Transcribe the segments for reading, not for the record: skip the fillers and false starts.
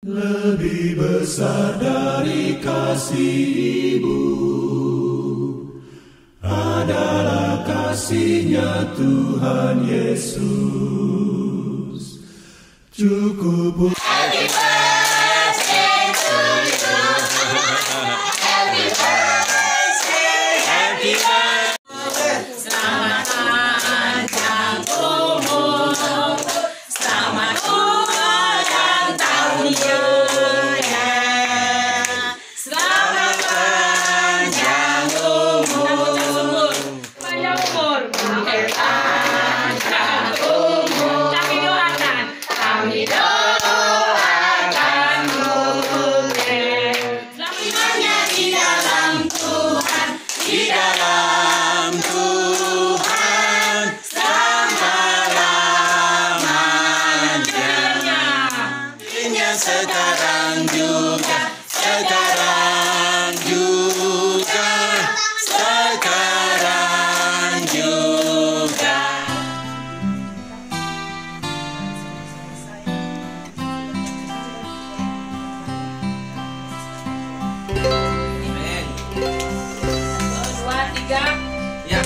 Lebih besar dari kasih ibu adalah kasih-Nya Tuhan Yesus. Cukup. Happy birthday to you. Happy birthday, happy birthday. Selamat panjang umur, selamat ulang tahun Yuda. Selamat panjang umur, panjang umur, panjang umur. Kami doakan, kami doakan Bunda. Selamanya di dalam Tuhan, di dalam Tuhan selama-lamanya. Sekarang juga, sekarang juga, sekarang juga. Amin. 2, 3. Ya.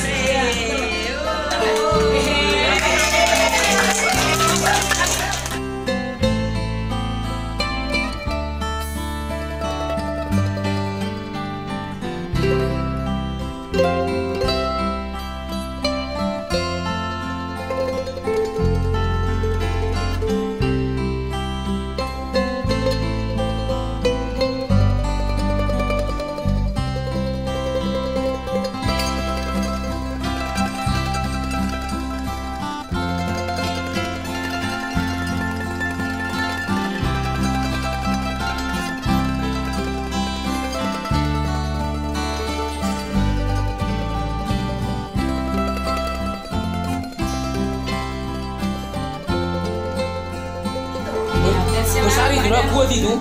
Besari dulu gua itu.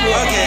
Oke.